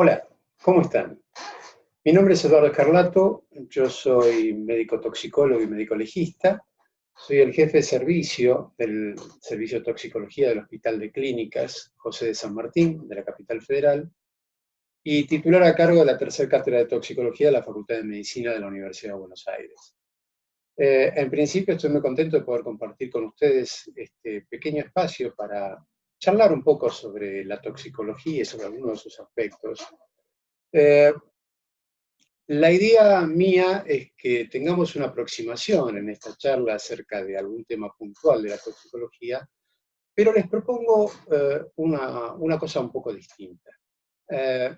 Hola, ¿cómo están? Mi nombre es Eduardo Escarlato, yo soy médico toxicólogo y médico legista, soy el jefe de servicio del Servicio de Toxicología del Hospital de Clínicas José de San Martín, de la capital federal, y titular a cargo de la tercera cátedra de toxicología de la Facultad de Medicina de la Universidad de Buenos Aires. En principio estoy muy contento de poder compartir con ustedes este pequeño espacio para charlar un poco sobre la toxicología y sobre algunos de sus aspectos. La idea mía es que tengamos una aproximación en esta charla acerca de algún tema puntual de la toxicología, pero les propongo una cosa un poco distinta. Eh,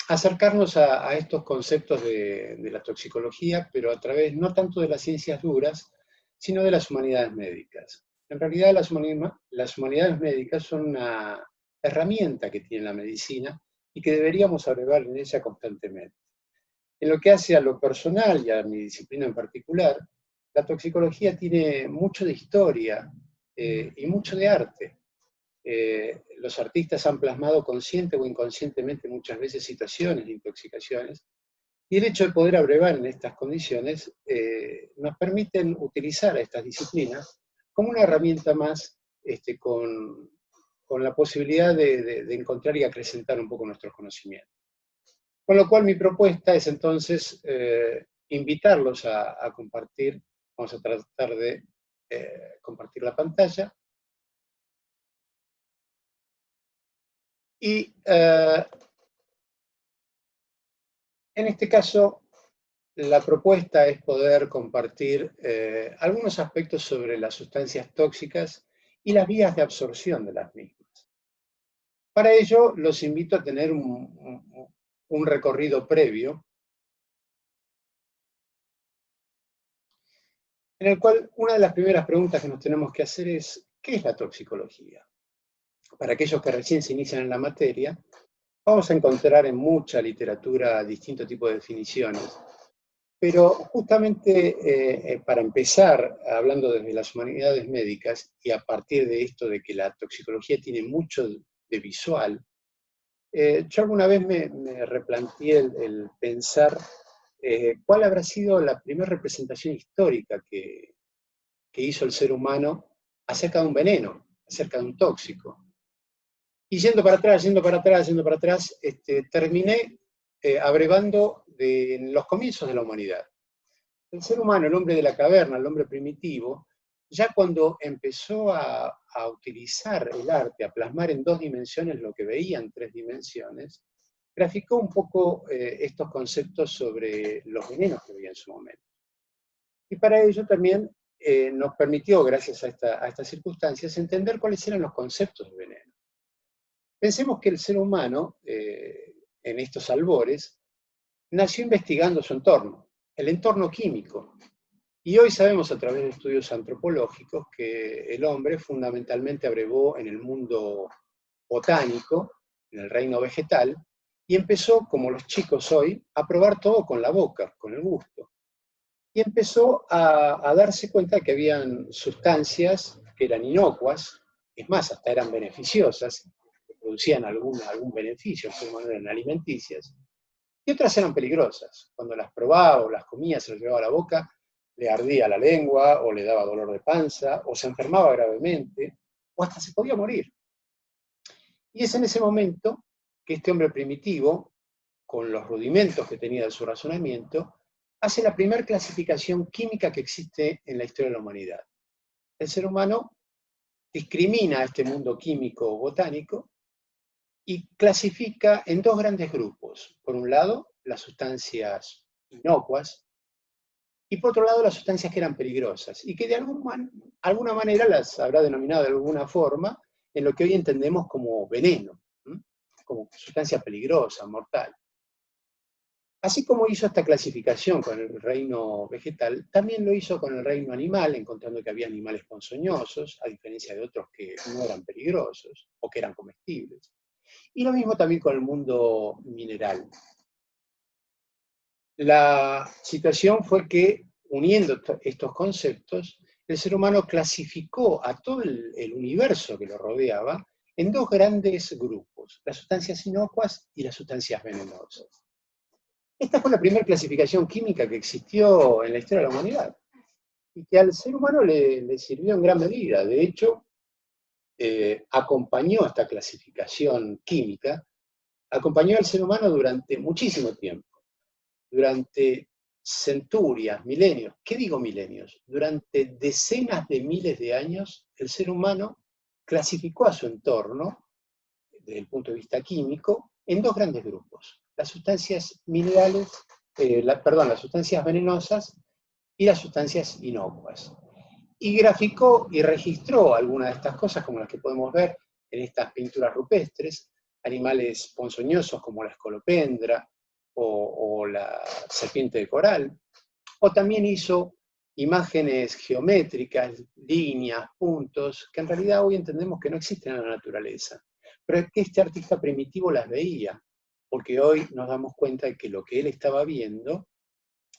Acercarnos a estos conceptos de la toxicología, pero a través no tanto de las ciencias duras, sino de las humanidades médicas. En realidad, las humanidades médicas son una herramienta que tiene la medicina y que deberíamos abrevar en ella constantemente. En lo que hace a lo personal y a mi disciplina en particular, la toxicología tiene mucho de historia y mucho de arte. Los artistas han plasmado consciente o inconscientemente muchas veces situaciones de intoxicaciones, y el hecho de poder abrevar en estas condiciones nos permiten utilizar a estas disciplinas como una herramienta más con la posibilidad de encontrar y acrecentar un poco nuestros conocimientos. Con lo cual mi propuesta es entonces invitarlos a compartir. Vamos a tratar de compartir la pantalla. Y en este caso, la propuesta es poder compartir algunos aspectos sobre las sustancias tóxicas y las vías de absorción de las mismas. Para ello, los invito a tener un recorrido previo, en el cual una de las primeras preguntas que nos tenemos que hacer es, ¿qué es la toxicología? Para aquellos que recién se inician en la materia, vamos a encontrar en mucha literatura distintos tipos de definiciones. Pero justamente para empezar, hablando desde las humanidades médicas, y a partir de esto de que la toxicología tiene mucho de visual, yo alguna vez me replanteé el pensar cuál habrá sido la primera representación histórica que hizo el ser humano acerca de un veneno, acerca de un tóxico. Y yendo para atrás, terminé abrevando de los comienzos de la humanidad. El ser humano, el hombre de la caverna, el hombre primitivo, ya cuando empezó a utilizar el arte, a plasmar en 2 dimensiones lo que veía en 3 dimensiones, graficó un poco estos conceptos sobre los venenos que veía en su momento. Y para ello también nos permitió, gracias a estas circunstancias, entender cuáles eran los conceptos de veneno. Pensemos que el ser humano, en estos albores, nació investigando su entorno, el entorno químico. Y hoy sabemos a través de estudios antropológicos que el hombre fundamentalmente abrevó en el mundo botánico, en el reino vegetal, y empezó, como los chicos hoy, a probar todo con la boca, con el gusto. Y empezó a darse cuenta que habían sustancias que eran inocuas, es más, hasta eran beneficiosas, que producían algún beneficio, eran alimenticias, y otras eran peligrosas. Cuando las probaba o las comía, se las llevaba a la boca, le ardía la lengua, o le daba dolor de panza, o se enfermaba gravemente, o hasta se podía morir. Y es en ese momento que este hombre primitivo, con los rudimentos que tenía de su razonamiento, hace la primera clasificación química que existe en la historia de la humanidad. El ser humano discrimina este mundo químico botánico y clasifica en 2 grandes grupos. Por un lado, las sustancias inocuas, y por otro lado las sustancias que eran peligrosas, y que de alguna manera las habrá denominado de alguna forma en lo que hoy entendemos como veneno, como sustancia peligrosa, mortal. Así como hizo esta clasificación con el reino vegetal, también lo hizo con el reino animal, encontrando que había animales ponzoñosos, a diferencia de otros que no eran peligrosos o que eran comestibles. Y lo mismo también con el mundo mineral. La situación fue que, uniendo estos conceptos, el ser humano clasificó a todo el universo que lo rodeaba en dos grandes grupos, las sustancias inocuas y las sustancias venenosas. Esta fue la primera clasificación química que existió en la historia de la humanidad y que al ser humano le sirvió en gran medida. De hecho, acompañó esta clasificación química, acompañó al ser humano durante muchísimo tiempo, durante centurias, milenios. ¿Qué digo milenios? Durante decenas de miles de años, el ser humano clasificó a su entorno, desde el punto de vista químico, en dos grandes grupos. Las sustancias minerales, las sustancias venenosas y las sustancias inocuas. Y graficó y registró algunas de estas cosas, como las que podemos ver en estas pinturas rupestres, animales ponzoñosos como la escolopendra o la serpiente de coral, o también hizo imágenes geométricas, líneas, puntos, que en realidad hoy entendemos que no existen en la naturaleza, pero es que este artista primitivo las veía, porque hoy nos damos cuenta de que lo que él estaba viendo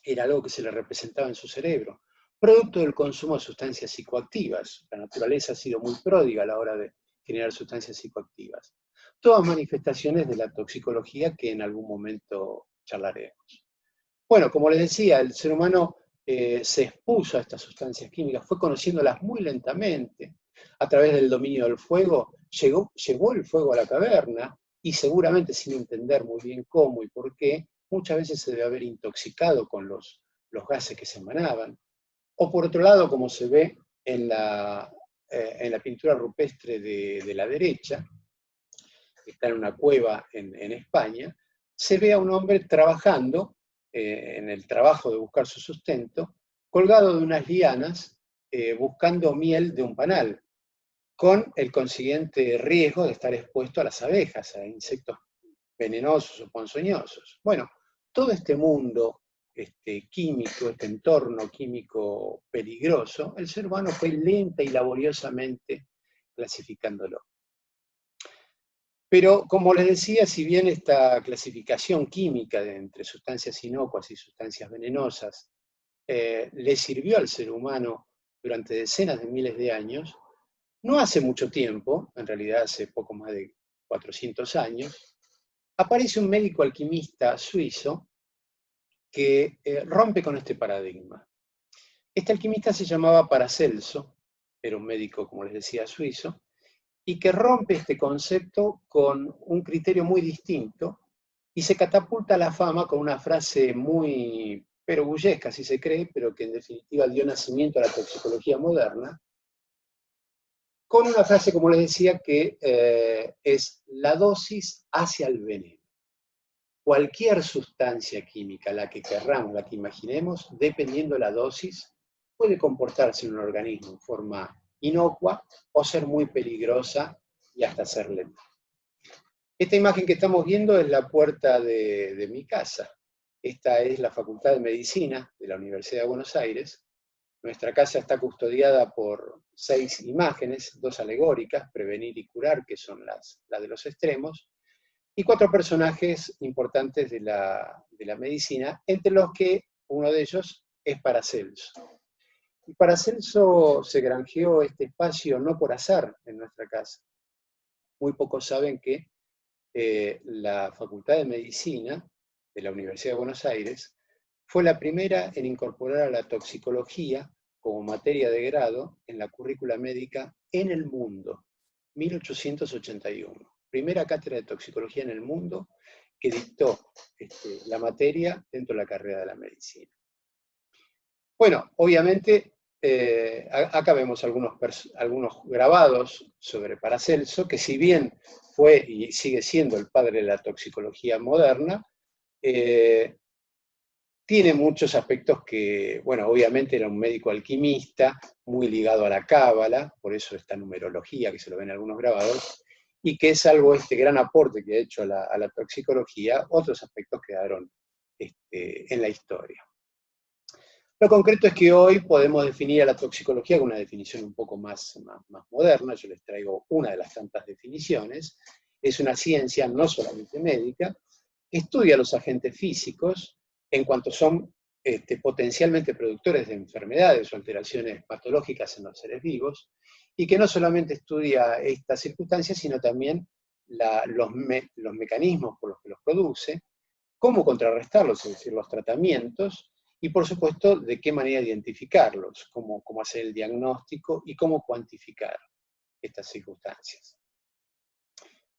era algo que se le representaba en su cerebro, producto del consumo de sustancias psicoactivas. La naturaleza ha sido muy pródiga a la hora de generar sustancias psicoactivas. Todas manifestaciones de la toxicología que en algún momento charlaremos. Bueno, como les decía, el ser humano se expuso a estas sustancias químicas, fue conociéndolas muy lentamente. A través del dominio del fuego, llegó el fuego a la caverna, y seguramente sin entender muy bien cómo y por qué, muchas veces se debe haber intoxicado con los gases que se emanaban. O por otro lado, como se ve en la pintura rupestre de la derecha, que está en una cueva en España, se ve a un hombre trabajando, en el trabajo de buscar su sustento, colgado de unas lianas, buscando miel de un panal, con el consiguiente riesgo de estar expuesto a las abejas, a insectos venenosos o ponzoñosos. Bueno, todo este mundo químico, este entorno químico peligroso, el ser humano fue lenta y laboriosamente clasificándolo. Pero, como les decía, si bien esta clasificación química entre sustancias inocuas y sustancias venenosas le sirvió al ser humano durante decenas de miles de años, no hace mucho tiempo, en realidad hace poco más de 400 años, aparece un médico alquimista suizo que rompe con este paradigma. Este alquimista se llamaba Paracelso, era un médico, como les decía, suizo, y que rompe este concepto con un criterio muy distinto y se catapulta a la fama con una frase muy perogullesca, si se cree, pero que en definitiva dio nacimiento a la toxicología moderna, con una frase, como les decía, que es: la dosis hacia el veneno. Cualquier sustancia química, la que querramos, la que imaginemos, dependiendo de la dosis, puede comportarse en un organismo en forma inocua o ser muy peligrosa y hasta ser letal. Esta imagen que estamos viendo es la puerta de mi casa. Esta es la Facultad de Medicina de la Universidad de Buenos Aires. Nuestra casa está custodiada por 6 imágenes, 2 alegóricas, Prevenir y Curar, que son las de los extremos, y 4 personajes importantes de la medicina, entre los que uno de ellos es Paracelso. Y Paracelso se granjeó este espacio no por azar en nuestra casa. Muy pocos saben que la Facultad de Medicina de la Universidad de Buenos Aires fue la primera en incorporar a la toxicología como materia de grado en la currícula médica en el mundo, 1881. Primera cátedra de toxicología en el mundo que dictó la materia dentro de la carrera de la medicina. Bueno, obviamente, acá vemos algunos grabados sobre Paracelso, que si bien fue y sigue siendo el padre de la toxicología moderna, tiene muchos aspectos que, bueno, obviamente era un médico alquimista, muy ligado a la cábala, por eso esta numerología que se lo ven en algunos grabados, y que es algo, este gran aporte que ha hecho a la toxicología, otros aspectos quedaron en la historia. Lo concreto es que hoy podemos definir a la toxicología con una definición un poco más moderna. Yo les traigo una de las tantas definiciones. Es una ciencia no solamente médica, que estudia los agentes físicos en cuanto son potencialmente productores de enfermedades o alteraciones patológicas en los seres vivos, y que no solamente estudia estas circunstancias, sino también los mecanismos por los que los produce, cómo contrarrestarlos, es decir, los tratamientos, y por supuesto, de qué manera identificarlos, cómo hacer el diagnóstico y cómo cuantificar estas circunstancias.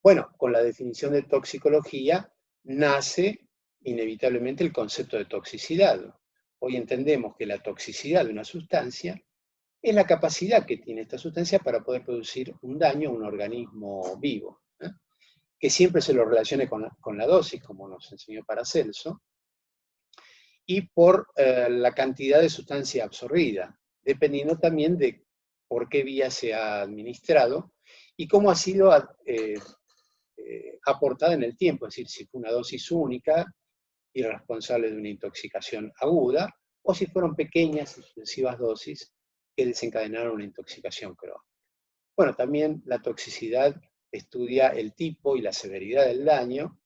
Bueno, con la definición de toxicología nace inevitablemente el concepto de toxicidad. Hoy entendemos que la toxicidad de una sustancia es la capacidad que tiene esta sustancia para poder producir un daño a un organismo vivo, ¿eh? Que siempre se lo relacione con la dosis, como nos enseñó Paracelso, y por la cantidad de sustancia absorbida, dependiendo también de por qué vía se ha administrado y cómo ha sido aportada en el tiempo, es decir, si fue una dosis única y responsable de una intoxicación aguda, o si fueron pequeñas y sucesivas dosis que desencadenaron una intoxicación crónica. Bueno, también la toxicidad estudia el tipo y la severidad del daño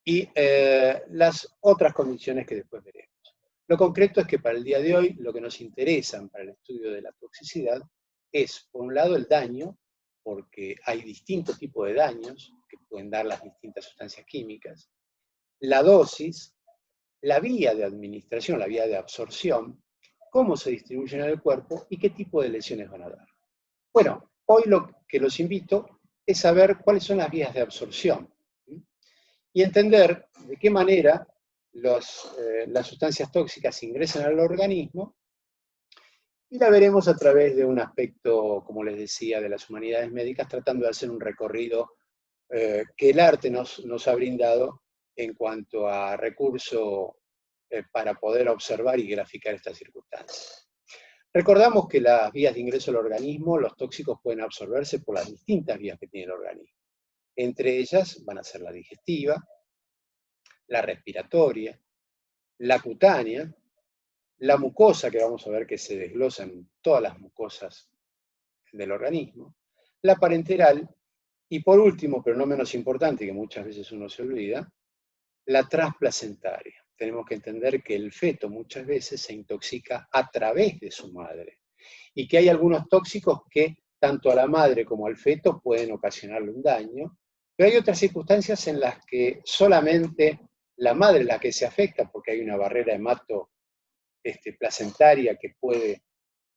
y las otras condiciones que después veremos. Lo concreto es que para el día de hoy lo que nos interesa para el estudio de la toxicidad es, por un lado, el daño, porque hay distintos tipos de daños que pueden dar las distintas sustancias químicas, la dosis, la vía de administración, la vía de absorción, cómo se distribuyen en el cuerpo y qué tipo de lesiones van a dar. Bueno, hoy lo que los invito es saber cuáles son las vías de absorción y entender de qué manera las sustancias tóxicas ingresan al organismo, y la veremos a través de un aspecto, como les decía, de las humanidades médicas, tratando de hacer un recorrido que el arte nos ha brindado en cuanto a recurso para poder observar y graficar estas circunstancias. Recordamos que las vías de ingreso al organismo, los tóxicos pueden absorberse por las distintas vías que tiene el organismo. Entre ellas van a ser la digestiva, la respiratoria, la cutánea, la mucosa, que vamos a ver que se desglosa en todas las mucosas del organismo, la parenteral, y por último, pero no menos importante, que muchas veces uno se olvida, la transplacentaria. Tenemos que entender que el feto muchas veces se intoxica a través de su madre, y que hay algunos tóxicos que tanto a la madre como al feto pueden ocasionarle un daño, pero hay otras circunstancias en las que solamente la madre es la que se afecta, porque hay una barrera hemato placentaria que puede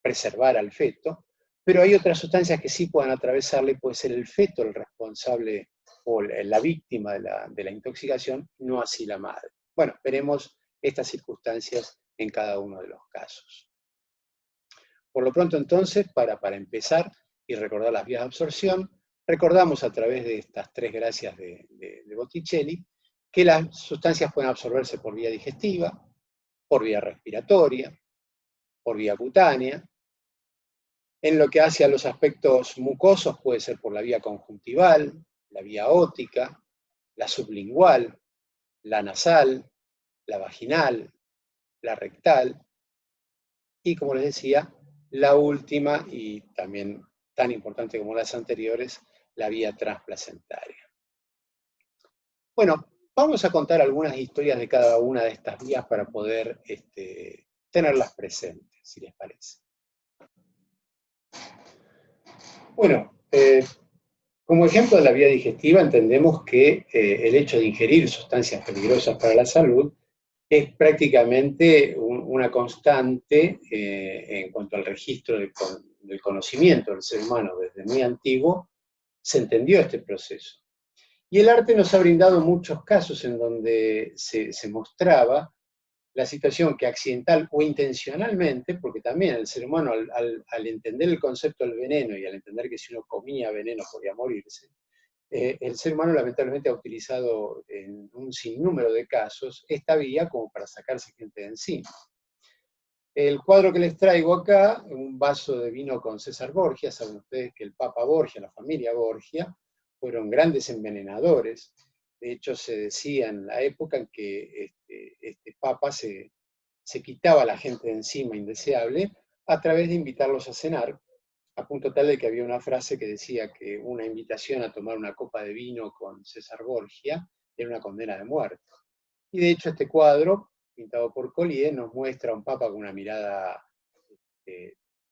preservar al feto, pero hay otras sustancias que sí pueden atravesarle, y puede ser el feto el responsable o la víctima de la intoxicación, no así la madre. Bueno, veremos estas circunstancias en cada uno de los casos. Por lo pronto entonces, para empezar y recordar las vías de absorción, recordamos a través de estas tres gracias de Botticelli que las sustancias pueden absorberse por vía digestiva, por vía respiratoria, por vía cutánea. En lo que hace a los aspectos mucosos puede ser por la vía conjuntival, la vía ótica, la sublingual, la nasal, la vaginal, la rectal, y como les decía, la última, y también tan importante como las anteriores, la vía transplacentaria. Bueno, vamos a contar algunas historias de cada una de estas vías para poder tenerlas presentes, si les parece. Bueno, como ejemplo de la vía digestiva entendemos que el hecho de ingerir sustancias peligrosas para la salud es prácticamente una constante en cuanto al registro del conocimiento del ser humano. Desde muy antiguo se entendió este proceso. Y el arte nos ha brindado muchos casos en donde se mostraba la situación que accidental o intencionalmente, porque también el ser humano al entender el concepto del veneno y al entender que si uno comía veneno podía morirse, el ser humano lamentablemente ha utilizado en un sinnúmero de casos esta vía como para sacarse gente de encima. El cuadro que les traigo acá, un vaso de vino con César Borgia. Saben ustedes que el Papa Borgia, la familia Borgia, fueron grandes envenenadores. De hecho, se decía en la época en que este Papa se quitaba a la gente de encima indeseable a través de invitarlos a cenar, a punto tal de que había una frase que decía que una invitación a tomar una copa de vino con César Borgia era una condena de muerte. Y de hecho este cuadro, pintado por Collier, nos muestra a un papa con una mirada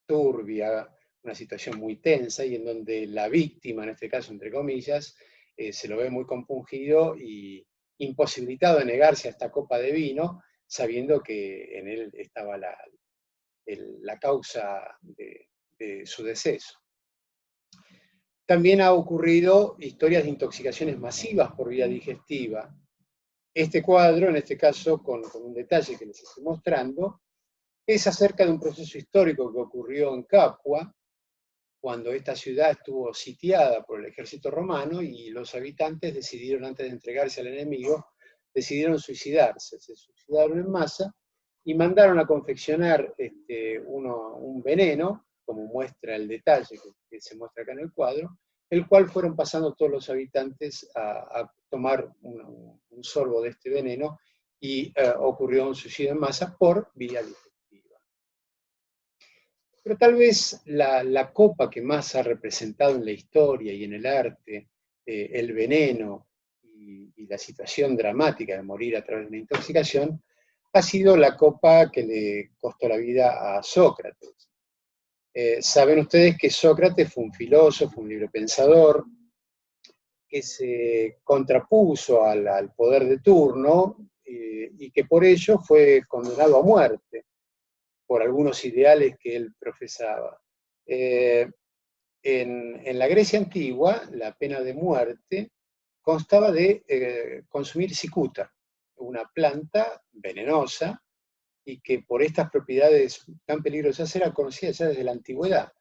turbia, una situación muy tensa y en donde la víctima, en este caso entre comillas, se lo ve muy compungido y imposibilitado de negarse a esta copa de vino, sabiendo que en él estaba la causa de su deceso. También ha ocurrido historias de intoxicaciones masivas por vía digestiva. Este cuadro, en este caso con un detalle que les estoy mostrando, es acerca de un proceso histórico que ocurrió en Capua, cuando esta ciudad estuvo sitiada por el ejército romano y los habitantes decidieron, antes de entregarse al enemigo, decidieron suicidarse. Se suicidaron en masa y mandaron a confeccionar un veneno, como muestra el detalle que se muestra acá en el cuadro, el cual fueron pasando todos los habitantes a tomar un sorbo de este veneno y ocurrió un suicidio en masa por vía digestiva. Pero tal vez la copa que más ha representado en la historia y en el arte el veneno y la situación dramática de morir a través de una intoxicación ha sido la copa que le costó la vida a Sócrates. Saben ustedes que Sócrates fue un filósofo, un librepensador, que se contrapuso al poder de turno y que por ello fue condenado a muerte por algunos ideales que él profesaba. En la Grecia antigua, la pena de muerte constaba de consumir cicuta, una planta venenosa y que por estas propiedades tan peligrosas era conocida ya desde la antigüedad.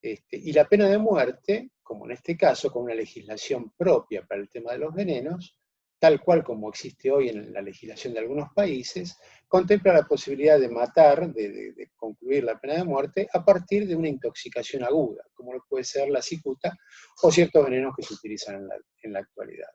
Y la pena de muerte, como en este caso, con una legislación propia para el tema de los venenos, tal cual como existe hoy en la legislación de algunos países, contempla la posibilidad de matar, de concluir la pena de muerte, a partir de una intoxicación aguda, como lo puede ser la cicuta o ciertos venenos que se utilizan en la actualidad.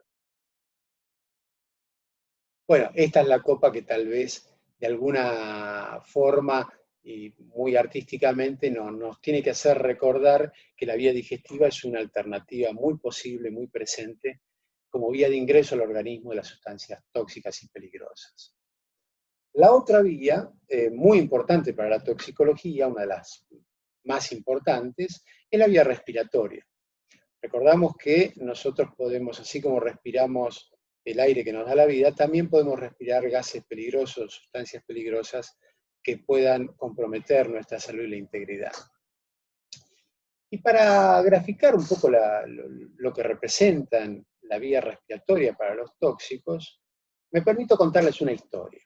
Bueno, esta es la copa que tal vez de alguna forma y muy artísticamente nos tiene que hacer recordar que la vía digestiva es una alternativa muy posible, muy presente, como vía de ingreso al organismo de las sustancias tóxicas y peligrosas. La otra vía, muy importante para la toxicología, una de las más importantes, es la vía respiratoria. Recordamos que nosotros podemos, así como respiramos el aire que nos da la vida, también podemos respirar gases peligrosos, sustancias peligrosas que puedan comprometer nuestra salud y la integridad. Y para graficar un poco lo que representan la vía respiratoria para los tóxicos, me permito contarles una historia.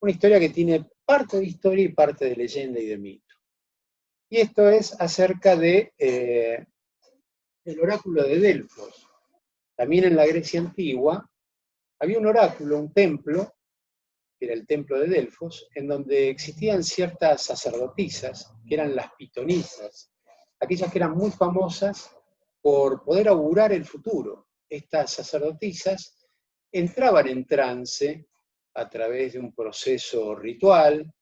Una historia que tiene parte de historia y parte de leyenda y de mito. Y esto es acerca del oráculo de Delfos. También en la Grecia antigua había un oráculo, un templo, que era el templo de Delfos, en donde existían ciertas sacerdotisas, que eran las pitonisas, aquellas que eran muy famosas por poder augurar el futuro. Estas sacerdotisas entraban en trance a través de un proceso ritual,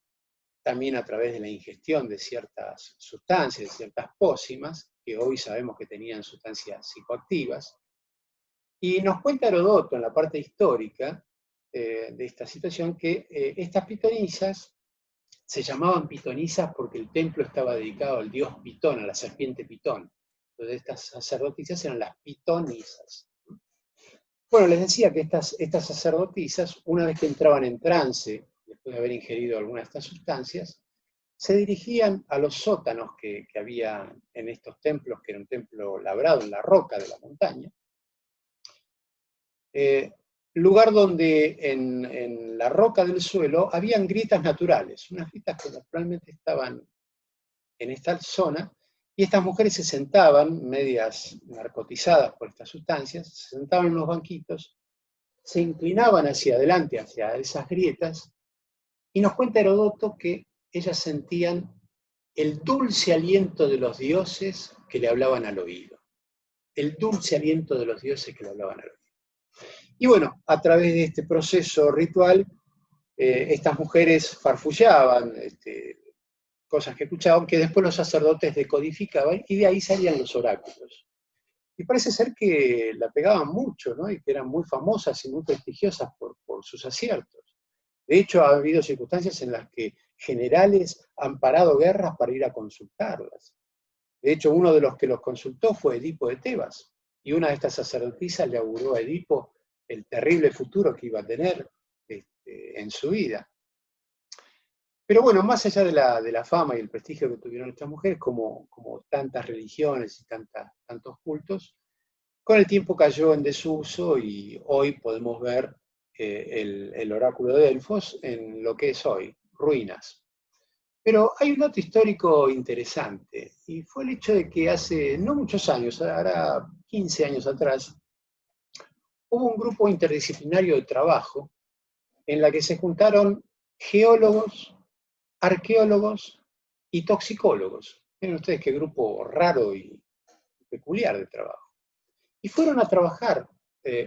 también a través de la ingestión de ciertas sustancias, de ciertas pócimas, que hoy sabemos que tenían sustancias psicoactivas. Y nos cuenta Herodoto en la parte histórica de esta situación que estas pitonisas se llamaban pitonisas porque el templo estaba dedicado al dios Pitón, a la serpiente Pitón. Entonces estas sacerdotisas eran las pitonisas. Bueno, les decía que estas sacerdotisas, una vez que entraban en trance, después de haber ingerido alguna de estas sustancias, se dirigían a los sótanos que había en estos templos, que era un templo labrado en la roca de la montaña, lugar donde en la roca del suelo habían grietas naturales, unas grietas que naturalmente estaban en esta zona, y estas mujeres se sentaban, medias narcotizadas por estas sustancias, se sentaban en unos banquitos, se inclinaban hacia adelante, hacia esas grietas, y nos cuenta Herodoto que ellas sentían el dulce aliento de los dioses que le hablaban al oído. El dulce aliento de los dioses que le hablaban al oído. Y bueno, a través de este proceso ritual, estas mujeres farfullaban cosas que escuchaban, que después los sacerdotes decodificaban, y de ahí salían los oráculos. Y parece ser que la pegaban mucho, ¿no? Y que eran muy famosas y muy prestigiosas por sus aciertos. De hecho, ha habido circunstancias en las que generales han parado guerras para ir a consultarlas. De hecho, uno de los que los consultó fue Edipo de Tebas, y una de estas sacerdotisas le auguró a Edipo el terrible futuro que iba a tener en su vida. Pero bueno, más allá de la fama y el prestigio que tuvieron estas mujeres, como tantas religiones y tantos cultos, con el tiempo cayó en desuso y hoy podemos ver el oráculo de Delfos en lo que es hoy, ruinas. Pero hay un dato histórico interesante, y fue el hecho de que hace no muchos años, ahora 15 años atrás, hubo un grupo interdisciplinario de trabajo en la que se juntaron geólogos, arqueólogos y toxicólogos. Miren ustedes qué grupo raro y peculiar de trabajo. Y fueron a trabajar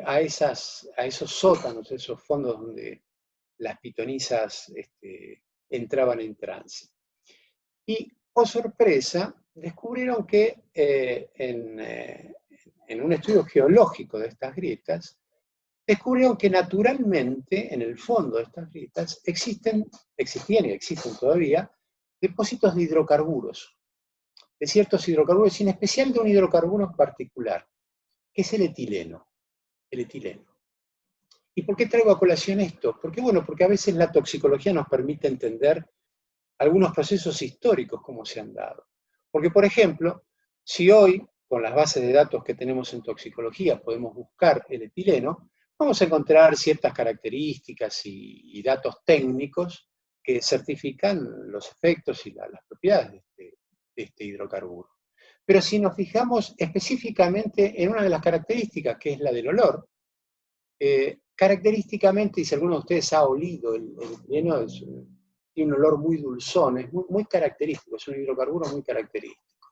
a esos sótanos, esos fondos donde las pitonisas entraban en trance. Y, oh sorpresa, descubrieron que en un estudio geológico de estas grietas, descubrieron que naturalmente en el fondo de estas grietas existían y existen todavía depósitos de hidrocarburos, de ciertos hidrocarburos, y en especial de un hidrocarburo en particular, que es el etileno, el etileno. ¿Y por qué traigo a colación esto? Porque, bueno, porque a veces la toxicología nos permite entender algunos procesos históricos como se han dado. Porque, por ejemplo, si hoy, con las bases de datos que tenemos en toxicología, podemos buscar el etileno, vamos a encontrar ciertas características y datos técnicos que certifican los efectos y las propiedades de este hidrocarburo. Pero si nos fijamos específicamente en una de las características, que es la del olor, característicamente, y si alguno de ustedes ha olido el etileno, tiene un olor muy dulzón, es muy característico, es un hidrocarburo muy característico.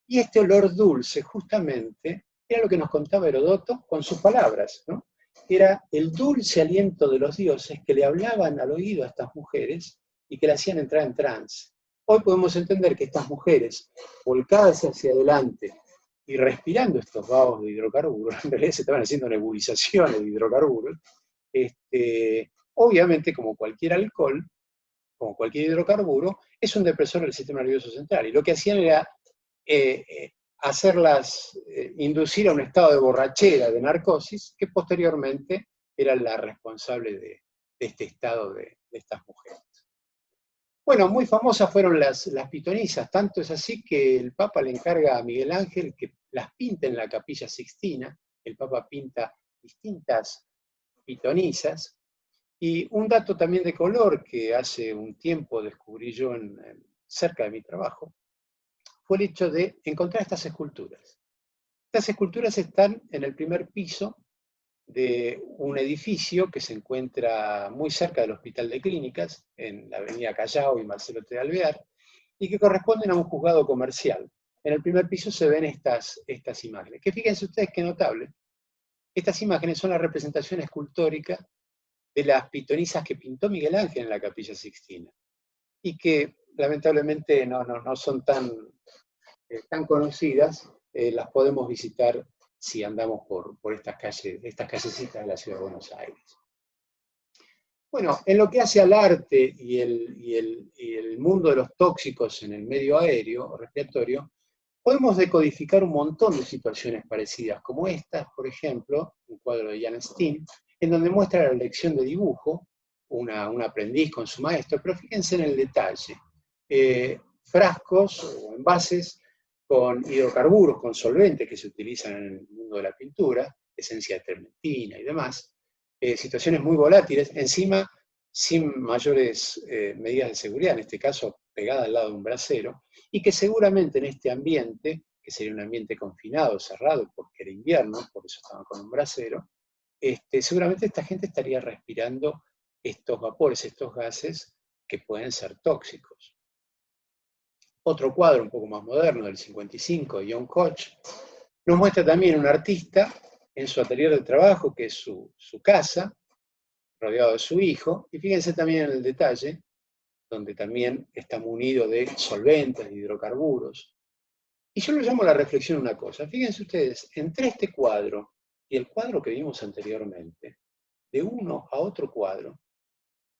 Y este olor dulce, justamente, era lo que nos contaba Herodoto con sus palabras, ¿no? Era el dulce aliento de los dioses que le hablaban al oído a estas mujeres y que le hacían entrar en trance. Hoy podemos entender que estas mujeres, volcadas hacia adelante y respirando estos vapos de hidrocarburos, en realidad se estaban haciendo nebulizaciones de hidrocarburos, obviamente como cualquier alcohol, como cualquier hidrocarburo, es un depresor del sistema nervioso central. Y lo que hacían era hacerlas inducir a un estado de borrachera, de narcosis, que posteriormente era la responsable de este estado de estas mujeres. Bueno, muy famosas fueron las pitonisas, tanto es así que el Papa le encarga a Miguel Ángel que las pinte en la Capilla Sixtina. El Papa pinta distintas pitonisas. Y un dato también de color que hace un tiempo descubrí yo cerca de mi trabajo, fue el hecho de encontrar estas esculturas. Estas esculturas están en el primer piso de un edificio que se encuentra muy cerca del Hospital de Clínicas, en la avenida Callao y Marcelo T. de Alvear, y que corresponden a un juzgado comercial. En el primer piso se ven estas imágenes, que fíjense ustedes qué notable. Estas imágenes son la representación escultórica de las pitonisas que pintó Miguel Ángel en la Capilla Sixtina, y que lamentablemente no son tan conocidas, las podemos visitar si andamos por estas callecitas de la ciudad de Buenos Aires. Bueno, en lo que hace al arte y el mundo de los tóxicos en el medio aéreo o respiratorio, podemos decodificar un montón de situaciones parecidas, como estas, por ejemplo, un cuadro de Jan Steen, en donde muestra la lección de dibujo, un aprendiz con su maestro, pero fíjense en el detalle. Frascos o envases con hidrocarburos, con solventes que se utilizan en el mundo de la pintura, esencia de trementina y demás, situaciones muy volátiles, encima sin mayores medidas de seguridad, en este caso pegada al lado de un brasero, y que seguramente en este ambiente, que sería un ambiente confinado, cerrado, porque era invierno, por eso estaban con un brasero, seguramente esta gente estaría respirando estos vapores, estos gases que pueden ser tóxicos. Otro cuadro un poco más moderno, del 55, de John Koch, nos muestra también un artista en su atelier de trabajo, que es su casa, rodeado de su hijo, y fíjense también en el detalle, donde también está munido de solventes, de hidrocarburos. Y yo lo llamo a la reflexión una cosa. Fíjense ustedes, entre este cuadro y el cuadro que vimos anteriormente, de uno a otro cuadro,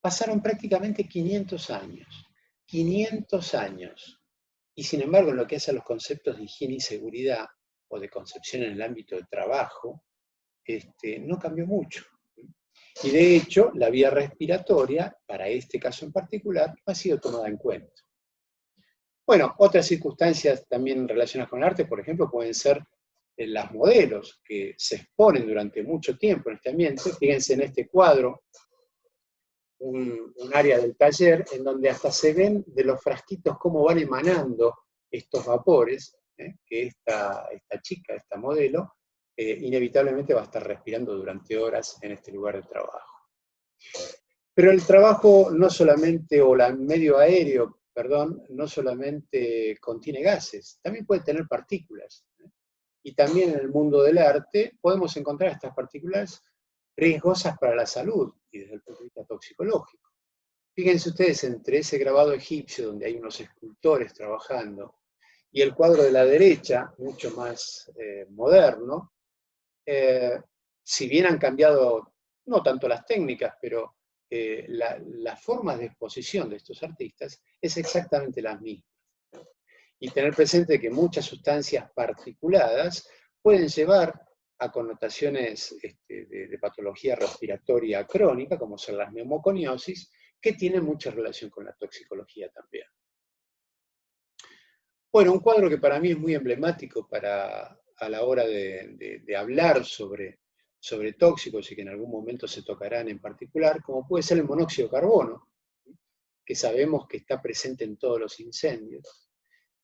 pasaron prácticamente 500 años. 500 años. y sin embargo en lo que hace a los conceptos de higiene y seguridad, o de concepción en el ámbito de trabajo, no cambió mucho. Y de hecho, la vía respiratoria, para este caso en particular, no ha sido tomada en cuenta. Bueno, otras circunstancias también relacionadas con el arte, por ejemplo, pueden ser las modelos que se exponen durante mucho tiempo en este ambiente. Fíjense en este cuadro, un área del taller en donde hasta se ven de los frasquitos cómo van emanando estos vapores, que esta chica, esta modelo, inevitablemente va a estar respirando durante horas en este lugar de trabajo. Pero el trabajo no solamente, o el medio aéreo, perdón, no solamente contiene gases, también puede tener partículas. Y también en el mundo del arte podemos encontrar estas partículas riesgosas para la salud y desde el punto de vista toxicológico. Fíjense ustedes entre ese grabado egipcio donde hay unos escultores trabajando y el cuadro de la derecha, mucho más moderno, si bien han cambiado no tanto las técnicas, pero las formas de exposición de estos artistas es exactamente las mismas. Y tener presente que muchas sustancias particuladas pueden llevar a connotaciones de patología respiratoria crónica, como son las neumoconiosis, que tienen mucha relación con la toxicología también. Bueno, un cuadro que para mí es muy emblemático a la hora de hablar sobre tóxicos y que en algún momento se tocarán en particular, como puede ser el monóxido de carbono, que sabemos que está presente en todos los incendios.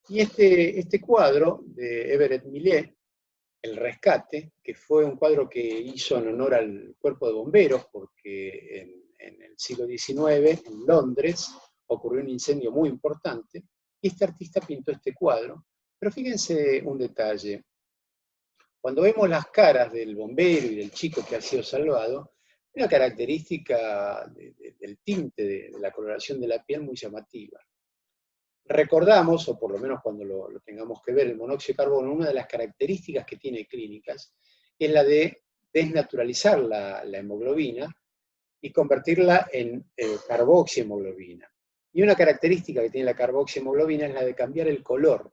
Y este cuadro de Everett Millet, El Rescate, que fue un cuadro que hizo en honor al cuerpo de bomberos, porque en el siglo XIX, en Londres, ocurrió un incendio muy importante, y este artista pintó este cuadro. Pero fíjense un detalle. Cuando vemos las caras del bombero y del chico que ha sido salvado, hay una característica del tinte, de la coloración de la piel muy llamativa. Recordamos, o por lo menos cuando lo tengamos que ver, el monóxido de carbono, una de las características que tiene clínicas es la de desnaturalizar la hemoglobina y convertirla en carboxihemoglobina. Y una característica que tiene la carboxihemoglobina es la de cambiar el color.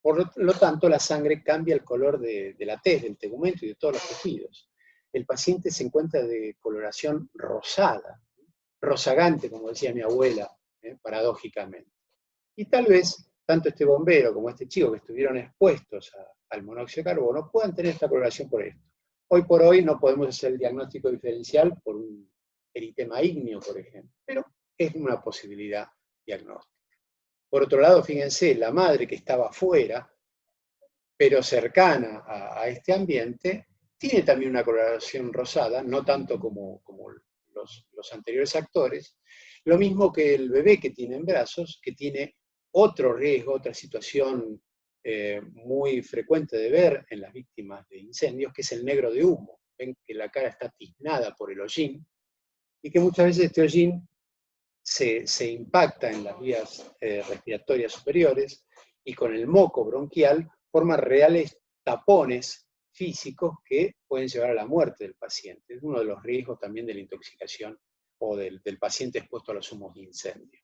Por lo tanto, la sangre cambia el color de la tez, del tegumento y de todos los tejidos. El paciente se encuentra de coloración rosada, rozagante, como decía mi abuela, paradójicamente. Y tal vez, tanto este bombero como este chico que estuvieron expuestos al monóxido de carbono puedan tener esta coloración por esto. Hoy por hoy no podemos hacer el diagnóstico diferencial por un eritema ígneo, por ejemplo, pero es una posibilidad diagnóstica. Por otro lado, fíjense, la madre que estaba afuera, pero cercana a este ambiente, tiene también una coloración rosada, no tanto como los anteriores actores, lo mismo que el bebé que tiene en brazos, que tiene otro riesgo, otra situación muy frecuente de ver en las víctimas de incendios, que es el negro de humo. Ven que la cara está tiznada por el hollín, y que muchas veces este hollín se impacta en las vías respiratorias superiores y con el moco bronquial forma reales tapones físicos que pueden llevar a la muerte del paciente. Es uno de los riesgos también de la intoxicación o del paciente expuesto a los humos de incendio.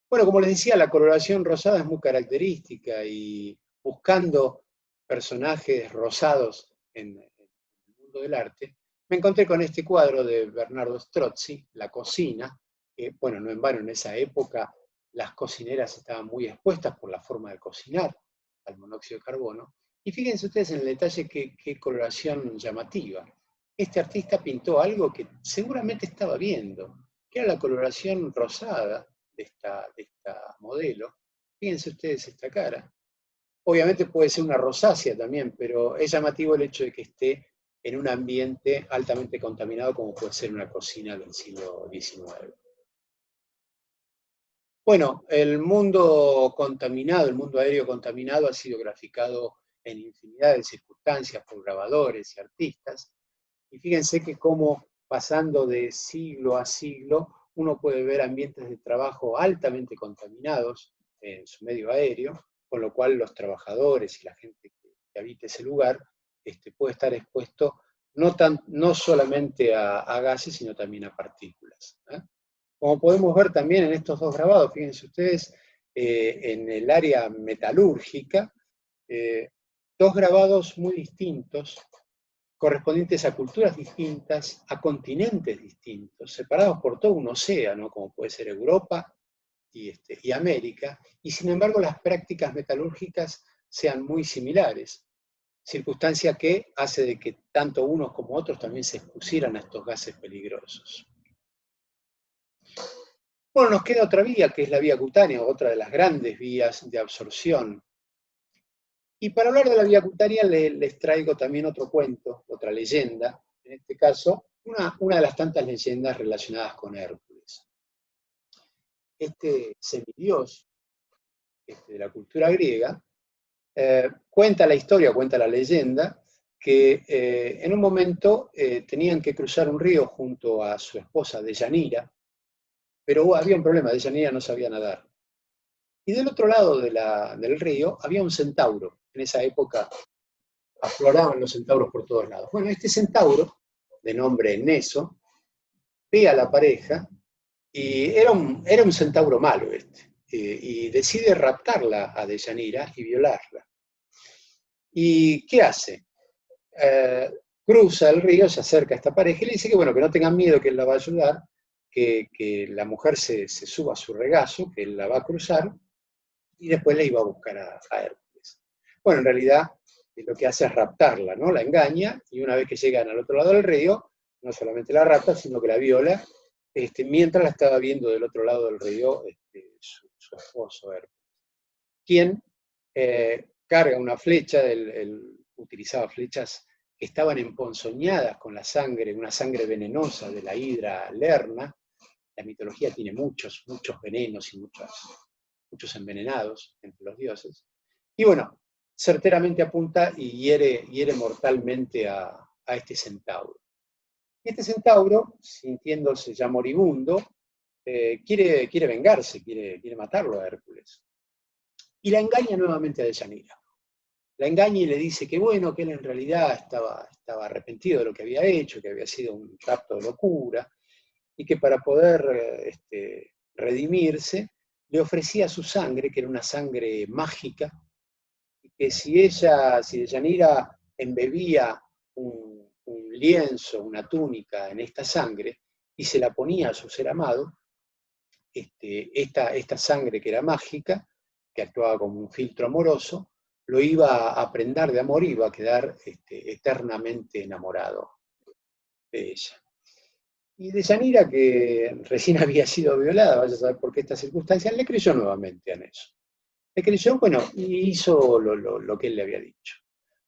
Bueno, como les decía, la coloración rosada es muy característica y buscando personajes rosados en el mundo del arte, me encontré con este cuadro de Bernardo Strozzi, La cocina, que, bueno, no en vano en esa época las cocineras estaban muy expuestas por la forma de cocinar al monóxido de carbono. Y fíjense ustedes en el detalle qué coloración llamativa. Este artista pintó algo que seguramente estaba viendo, que era la coloración rosada de esta modelo. Fíjense ustedes esta cara. Obviamente puede ser una rosácea también, pero es llamativo el hecho de que esté en un ambiente altamente contaminado como puede ser una cocina del siglo XIX. Bueno, el mundo contaminado, el mundo aéreo contaminado ha sido graficado en infinidad de circunstancias por grabadores y artistas. Y fíjense que como pasando de siglo a siglo, uno puede ver ambientes de trabajo altamente contaminados en su medio aéreo, con lo cual los trabajadores y la gente que habita ese lugar puede estar expuesto no solamente a gases, sino también a partículas. Como podemos ver también en estos dos grabados, fíjense ustedes, en el área metalúrgica, dos grabados muy distintos, correspondientes a culturas distintas, a continentes distintos, separados por todo un océano, como puede ser Europa y América, y sin embargo las prácticas metalúrgicas sean muy similares, circunstancia que hace de que tanto unos como otros también se expusieran a estos gases peligrosos. Bueno, nos queda otra vía, que es la vía cutánea, otra de las grandes vías de absorción. Y para hablar de la vía cutánea les traigo también otro cuento, otra leyenda, en este caso, una de las tantas leyendas relacionadas con Hércules. Este semidios de la cultura griega cuenta la historia, cuenta la leyenda, que en un momento tenían que cruzar un río junto a su esposa Deyanira, pero había un problema, Deyanira no sabía nadar. Y del otro lado del río había un centauro. En esa época afloraban los centauros por todos lados. Bueno, este centauro, de nombre Neso, ve a la pareja y era un centauro malo y decide raptarla a Deyanira y violarla. ¿Y qué hace? Cruza el río, se acerca a esta pareja y le dice que, bueno, que no tengan miedo, que él la va a ayudar, que la mujer se suba a su regazo, que él la va a cruzar, y después le iba a buscar a Hércules. Bueno, en realidad lo que hace es raptarla, ¿no? La engaña, y una vez que llegan al otro lado del río, no solamente la rapta, sino que la viola, mientras la estaba viendo del otro lado del río su esposo Hércules, quien carga una flecha, él utilizaba flechas que estaban emponzoñadas con la sangre, una sangre venenosa de la hidra lerna. La mitología tiene muchos venenos y muchos envenenados entre los dioses. Y bueno, certeramente apunta y hiere mortalmente a este centauro. Y este centauro, sintiéndose ya moribundo, quiere vengarse, quiere matarlo a Hércules. Y la engaña nuevamente a Deyanira. La engaña y le dice que bueno, que él en realidad estaba arrepentido de lo que había hecho, que había sido un rapto de locura, y que para poder redimirse, le ofrecía su sangre, que era una sangre mágica, y que si Deyanira embebía un lienzo, una túnica en esta sangre, y se la ponía a su ser amado, esta sangre que era mágica, que actuaba como un filtro amoroso, lo iba a prendar de amor y iba a quedar eternamente enamorado de ella. Y Deyanira, que recién había sido violada, vaya a saber por qué estas circunstancias, le creyó nuevamente a Neso. Le creyó, bueno, y hizo lo que él le había dicho.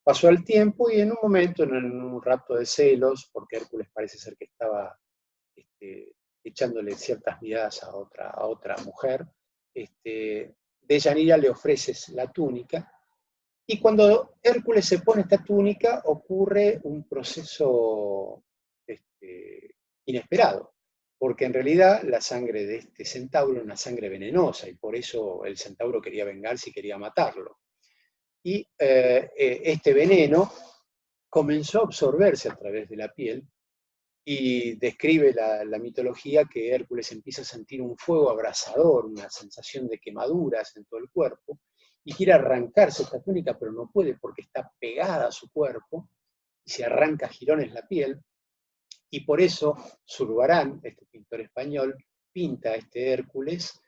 Pasó el tiempo y en un momento, en un rapto de celos, porque Hércules parece ser que estaba echándole ciertas miradas a otra mujer, Deyanira le ofrece la túnica, y cuando Hércules se pone esta túnica ocurre un proceso inesperado, porque en realidad la sangre de este centauro era una sangre venenosa, y por eso el centauro quería vengarse y quería matarlo. Y este veneno comenzó a absorberse a través de la piel, y describe la mitología que Hércules empieza a sentir un fuego abrasador, una sensación de quemaduras en todo el cuerpo, y quiere arrancarse esta túnica, pero no puede porque está pegada a su cuerpo, y se arranca a jirones la piel, y por eso Zurbarán, este pintor español, pinta a este Hércules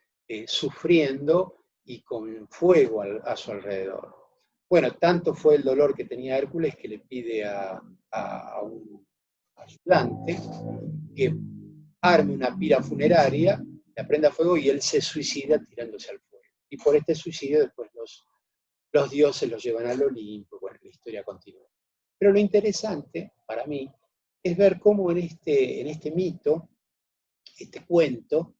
sufriendo y con fuego a su alrededor. Bueno, tanto fue el dolor que tenía Hércules que le pide a un ayudante que arme una pira funeraria, le prenda fuego y él se suicida tirándose al fuego. Y por este suicidio después los dioses los llevan al Olimpo, bueno, la historia continúa. Pero lo interesante para mí es ver cómo en este mito, este cuento,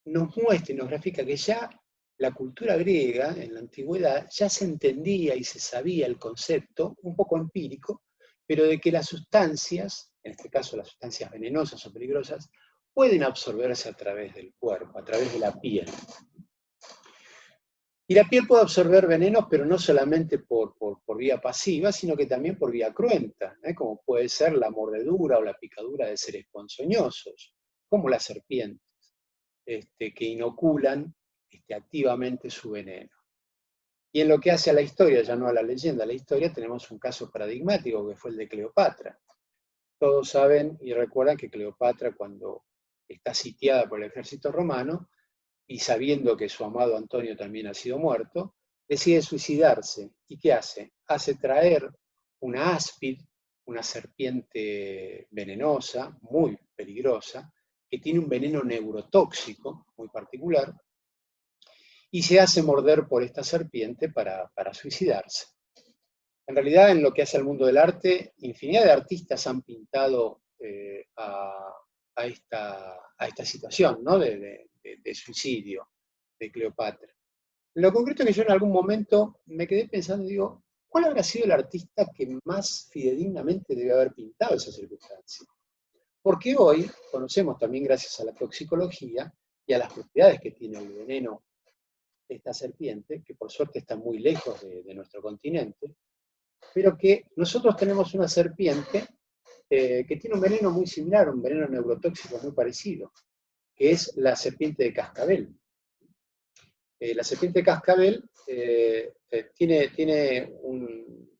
nos muestra y nos grafica que ya la cultura griega en la antigüedad ya se entendía y se sabía el concepto, un poco empírico, pero de que las sustancias, en este caso las sustancias venenosas o peligrosas, pueden absorberse a través del cuerpo, a través de la piel. Y la piel puede absorber venenos, pero no solamente por vía pasiva, sino que también por vía cruenta, como puede ser la mordedura o la picadura de seres ponzoñosos, como las serpientes, que inoculan activamente su veneno. Y en lo que hace a la historia, ya no a la leyenda, a la historia, tenemos un caso paradigmático que fue el de Cleopatra. Todos saben y recuerdan que Cleopatra, cuando está sitiada por el ejército romano, y sabiendo que su amado Antonio también ha sido muerto, decide suicidarse. ¿Y qué hace? Hace traer una áspid, una serpiente venenosa, muy peligrosa, que tiene un veneno neurotóxico muy particular, y se hace morder por esta serpiente para suicidarse. En realidad, en lo que hace al mundo del arte, infinidad de artistas han pintado a esta situación, ¿no? de suicidio de Cleopatra. Lo concreto es que yo en algún momento me quedé pensando, digo, ¿cuál habrá sido el artista que más fidedignamente debe haber pintado esa circunstancia? Porque hoy conocemos también, gracias a la toxicología y a las propiedades que tiene el veneno de esta serpiente, que por suerte está muy lejos de nuestro continente, pero que nosotros tenemos una serpiente que tiene un veneno muy similar, un veneno neurotóxico muy parecido, que es la serpiente de cascabel. La serpiente de cascabel tiene un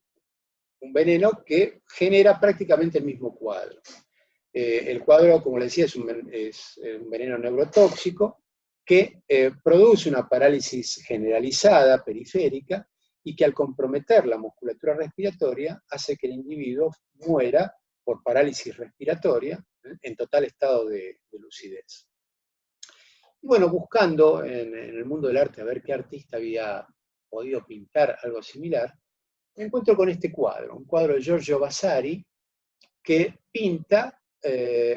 veneno que genera prácticamente el mismo cuadro. El cuadro, como les decía, es un veneno neurotóxico que produce una parálisis generalizada, periférica, y que al comprometer la musculatura respiratoria hace que el individuo muera por parálisis respiratoria en total estado de lucidez. Y bueno, buscando en el mundo del arte a ver qué artista había podido pintar algo similar, me encuentro con este cuadro, un cuadro de Giorgio Vasari, que pinta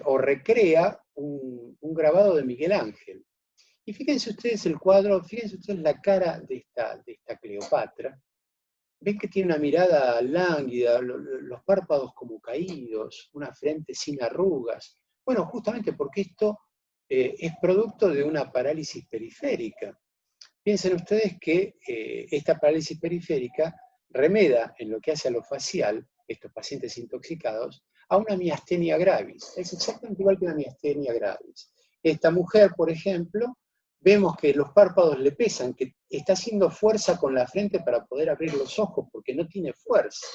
o recrea un grabado de Miguel Ángel. Y fíjense ustedes el cuadro, fíjense ustedes la cara de esta Cleopatra. Ven que tiene una mirada lánguida, los párpados como caídos, una frente sin arrugas. Bueno, justamente porque esto es producto de una parálisis periférica. Piensen ustedes que esta parálisis periférica remeda en lo que hace a lo facial, estos pacientes intoxicados, a una miastenia gravis. Es exactamente igual que una miastenia gravis. Esta mujer, por ejemplo, vemos que los párpados le pesan, que está haciendo fuerza con la frente para poder abrir los ojos, porque no tiene fuerza.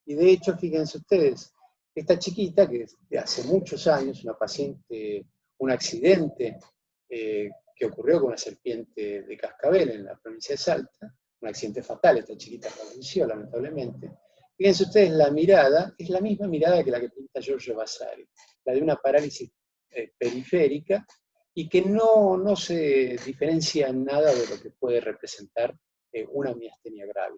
Y de hecho, fíjense ustedes, esta chiquita, que de hace muchos años, una paciente, un accidente que ocurrió con una serpiente de cascabel en la provincia de Salta, un accidente fatal, esta chiquita falleció lamentablemente. Fíjense ustedes, la mirada es la misma mirada que la que pinta Giorgio Vasari, la de una parálisis periférica, y que no se diferencia en nada de lo que puede representar una miastenia grave.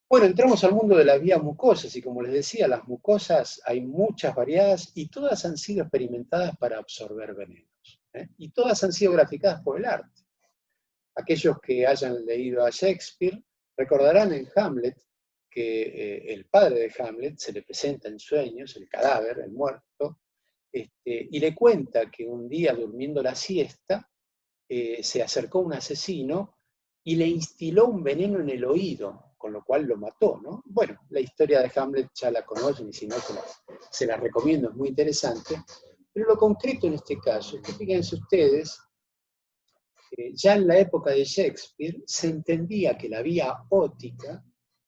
Bueno, entramos al mundo de las vías mucosas, y como les decía, las mucosas hay muchas variadas, y todas han sido experimentadas para absorber venenos, y todas han sido graficadas por el arte. Aquellos que hayan leído a Shakespeare recordarán en Hamlet que el padre de Hamlet se le presenta en sueños, el cadáver, el muerto, y le cuenta que un día durmiendo la siesta se acercó un asesino y le instiló un veneno en el oído, con lo cual lo mató, ¿no? Bueno, la historia de Hamlet ya la conocen, y si no se la recomiendo, es muy interesante. Pero lo concreto en este caso es que fíjense ustedes, ya en la época de Shakespeare se entendía que la vía óptica,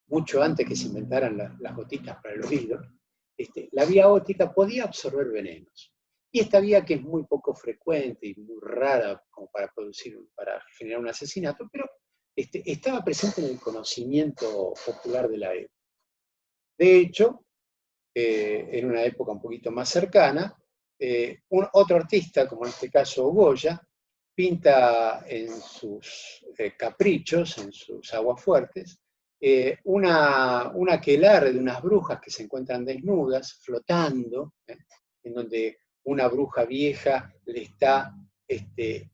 mucho antes que se inventaran las gotitas para el oído, la vía óptica podía absorber venenos. Y esta vía, que es muy poco frecuente y muy rara como para generar un asesinato, pero estaba presente en el conocimiento popular de la época. De hecho, en una época un poquito más cercana, otro artista, como en este caso Goya, pinta en sus caprichos, en sus aguafuertes, una aquelarre de unas brujas que se encuentran desnudas, flotando, en donde una bruja vieja le está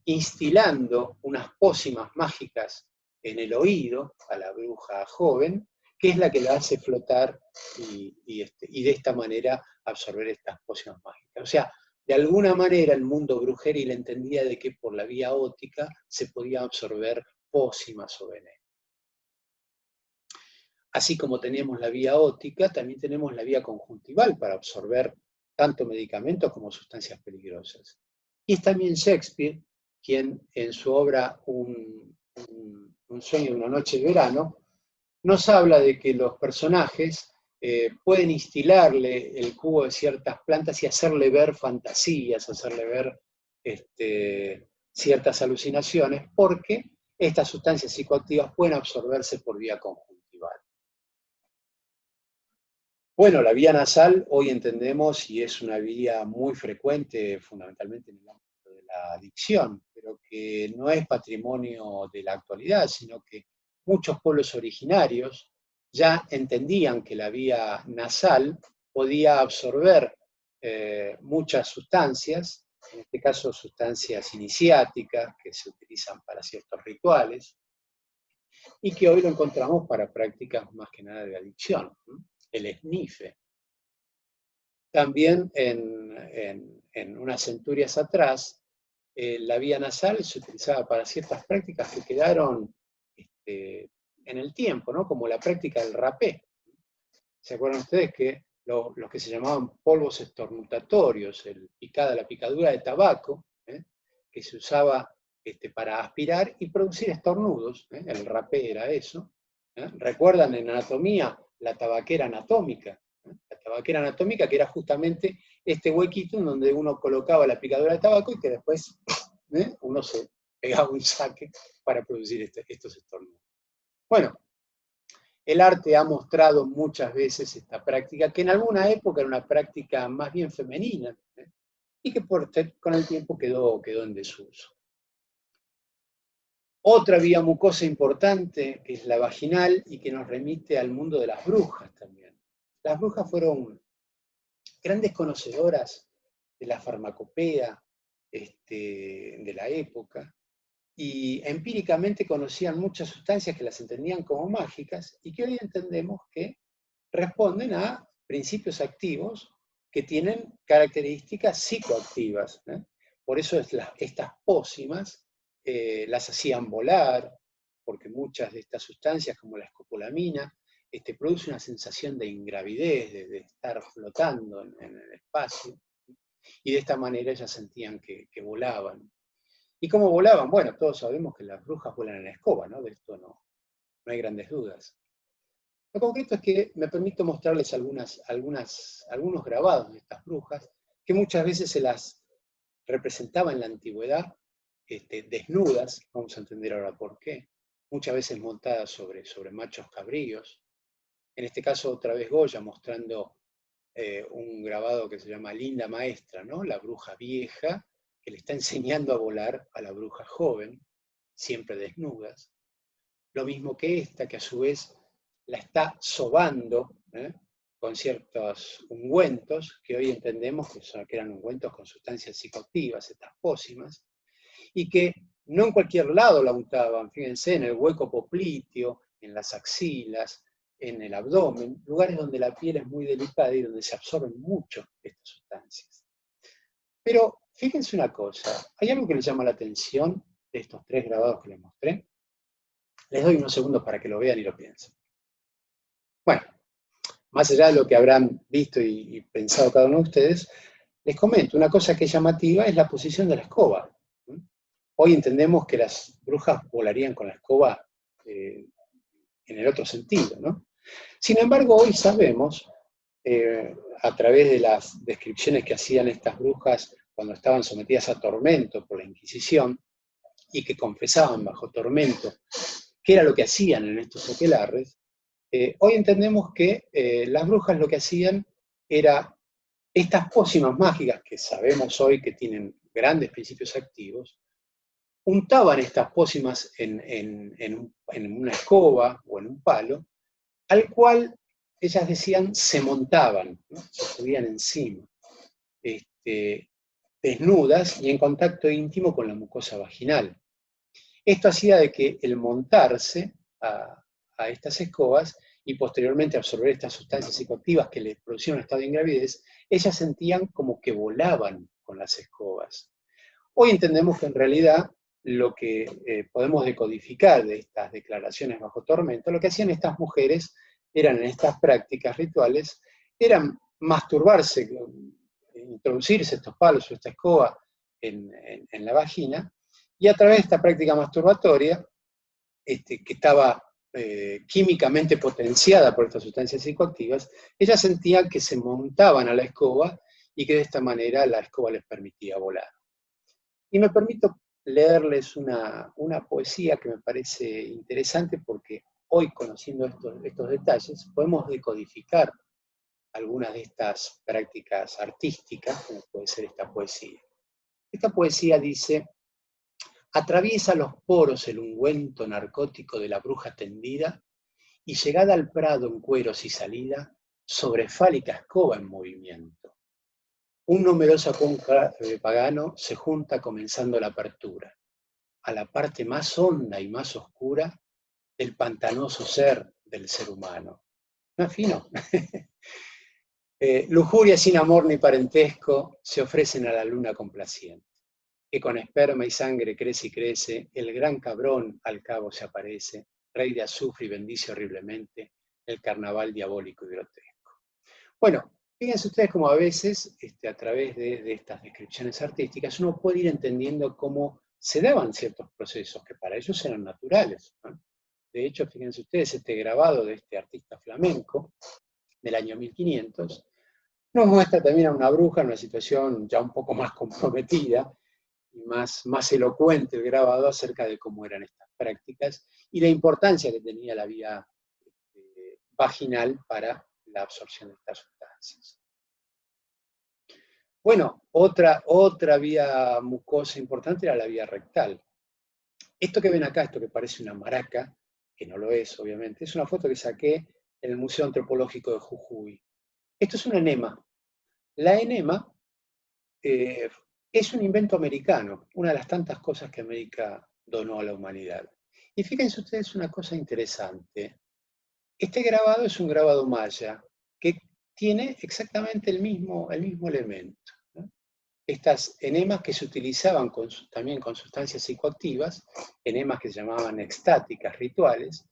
instilando unas pócimas mágicas en el oído a la bruja joven, que es la que la hace flotar y de esta manera absorber estas pócimas mágicas. O sea, de alguna manera el mundo brujeril entendía de que por la vía óptica se podía absorber pócimas o venenos. Así como tenemos la vía óptica, también tenemos la vía conjuntival para absorber tanto medicamentos como sustancias peligrosas. Y es también Shakespeare quien en su obra Un sueño de una noche de verano, nos habla de que los personajes pueden instilarle el cubo de ciertas plantas y hacerle ver fantasías, hacerle ver ciertas alucinaciones, porque estas sustancias psicoactivas pueden absorberse por vía conjuntival. Bueno, la vía nasal hoy entendemos y es una vía muy frecuente, fundamentalmente en el ámbito de la adicción, pero que no es patrimonio de la actualidad, sino que muchos pueblos originarios ya entendían que la vía nasal podía absorber muchas sustancias, en este caso sustancias iniciáticas que se utilizan para ciertos rituales, y que hoy lo encontramos para prácticas más que nada de adicción, ¿no? El esnife. También en unas centurias atrás, la vía nasal se utilizaba para ciertas prácticas que quedaron en el tiempo, ¿no? Como la práctica del rapé. ¿Se acuerdan ustedes que los que se llamaban polvos estornutatorios, la picadura de tabaco, que se usaba para aspirar y producir estornudos? El rapé era eso. ¿Recuerdan en anatomía la tabaquera anatómica? La tabaquera anatómica, que era justamente este huequito en donde uno colocaba la picadura de tabaco y que después uno se pegaba un saque para producir estos estornudos. Bueno, el arte ha mostrado muchas veces esta práctica, que en alguna época era una práctica más bien femenina, y que con el tiempo quedó en desuso. Otra vía mucosa importante, que es la vaginal, y que nos remite al mundo de las brujas también. Las brujas fueron grandes conocedoras de la farmacopea de la época, y empíricamente conocían muchas sustancias que las entendían como mágicas, y que hoy entendemos que responden a principios activos que tienen características psicoactivas. Por eso estas pócimas las hacían volar, porque muchas de estas sustancias, como la escopolamina, produce una sensación de ingravidez, de estar flotando en el espacio, y de esta manera ellas sentían que volaban. ¿Y cómo volaban? Bueno, todos sabemos que las brujas vuelan en escoba, ¿no? De esto no hay grandes dudas. Lo concreto es que me permito mostrarles algunos grabados de estas brujas, que muchas veces se las representaba en la antigüedad desnudas, vamos a entender ahora por qué, muchas veces montadas sobre machos cabríos. En este caso, otra vez Goya mostrando un grabado que se llama Linda Maestra, ¿no? La bruja vieja que le está enseñando a volar a la bruja joven, siempre desnudas. Lo mismo que esta, que a su vez la está sobando con ciertos ungüentos, que hoy entendemos que eran ungüentos con sustancias psicoactivas, estas pócimas, y que no en cualquier lado la untaban, fíjense, en el hueco popliteo, en las axilas, en el abdomen, lugares donde la piel es muy delicada y donde se absorben mucho estas sustancias. Pero fíjense una cosa, hay algo que les llama la atención de estos tres grabados que les mostré. Les doy unos segundos para que lo vean y lo piensen. Bueno, más allá de lo que habrán visto y pensado cada uno de ustedes, les comento, una cosa que es llamativa es la posición de la escoba. Hoy entendemos que las brujas volarían con la escoba en el otro sentido, ¿no? Sin embargo, hoy sabemos, a través de las descripciones que hacían estas brujas cuando estaban sometidas a tormento por la Inquisición, y que confesaban bajo tormento qué era lo que hacían en estos aquelarres, hoy entendemos que las brujas lo que hacían era estas pócimas mágicas, que sabemos hoy que tienen grandes principios activos, untaban estas pócimas en una escoba o en un palo, al cual ellas decían se montaban, ¿no? Se subían encima, desnudas y en contacto íntimo con la mucosa vaginal. Esto hacía de que el montarse a estas escobas y posteriormente absorber estas sustancias psicoactivas que les producían un estado de ingravidez, ellas sentían como que volaban con las escobas. Hoy entendemos que en realidad lo que podemos decodificar de estas declaraciones bajo tormento, lo que hacían estas mujeres eran en estas prácticas rituales, eran masturbarse, introducirse estos palos o esta escoba en la vagina, Y a través de esta práctica masturbatoria, que estaba químicamente potenciada por estas sustancias psicoactivas, ellas sentían que se montaban a la escoba y que de esta manera la escoba les permitía volar. Y me permito leerles una poesía que me parece interesante porque hoy, conociendo estos detalles, podemos decodificar algunas de estas prácticas artísticas, como puede ser esta poesía. Esta poesía dice: atraviesa los poros el ungüento narcótico de la bruja tendida, y llegada al prado en cueros y salida, sobre fálica escoba en movimiento. Un numeroso cónclave pagano se junta comenzando la apertura, a la parte más honda y más oscura del pantanoso ser del ser humano. ¿No es fino? Lujuria sin amor ni parentesco se ofrecen a la luna complaciente, que con esperma y sangre crece y crece, el gran cabrón al cabo se aparece, rey de azufre y bendice horriblemente el carnaval diabólico y grotesco. Bueno, fíjense ustedes cómo a veces, a través de estas descripciones artísticas, uno puede ir entendiendo cómo se daban ciertos procesos que para ellos eran naturales, ¿no? De hecho, fíjense ustedes, este grabado de este artista flamenco del año 1500 nos muestra también a una bruja en una situación ya un poco más comprometida y más elocuente el grabado acerca de cómo eran estas prácticas y la importancia que tenía la vía vaginal para la absorción de estas sustancias. Bueno, otra vía mucosa importante era la vía rectal. Esto que ven acá, esto que parece una maraca, que no lo es, obviamente, es una foto que saqué en el Museo Antropológico de Jujuy. Esto es un enema. La enema es un invento americano, una de las tantas cosas que América donó a la humanidad. Y fíjense ustedes una cosa interesante. Este grabado es un grabado maya que tiene exactamente el mismo elemento, ¿no? Estas enemas que se utilizaban también con sustancias psicoactivas, enemas que se llamaban extáticas, rituales,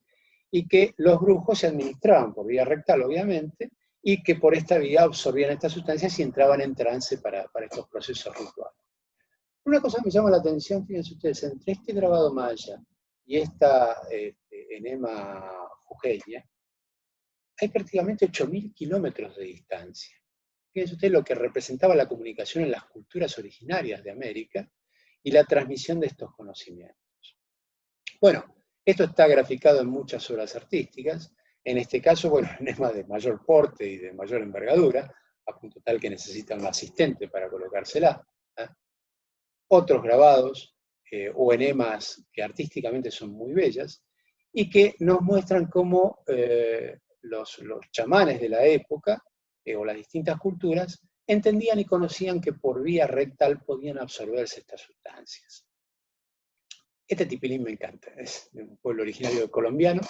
y que los brujos se administraban por vía rectal, obviamente, y que por esta vía absorbían estas sustancias y entraban en trance para estos procesos rituales. Una cosa que me llama la atención, fíjense ustedes, entre este grabado maya y esta enema jujeña, hay prácticamente 8.000 kilómetros de distancia. Fíjense ustedes lo que representaba la comunicación en las culturas originarias de América y la transmisión de estos conocimientos. Bueno, esto está graficado en muchas obras artísticas, en este caso, bueno, enemas de mayor porte y de mayor envergadura, a punto tal que necesitan un asistente para colocársela. Otros grabados o enemas que artísticamente son muy bellas y que nos muestran cómo los chamanes de la época o las distintas culturas entendían y conocían que por vía rectal podían absorberse estas sustancias. Este tipilín me encanta, es de un pueblo originario colombiano.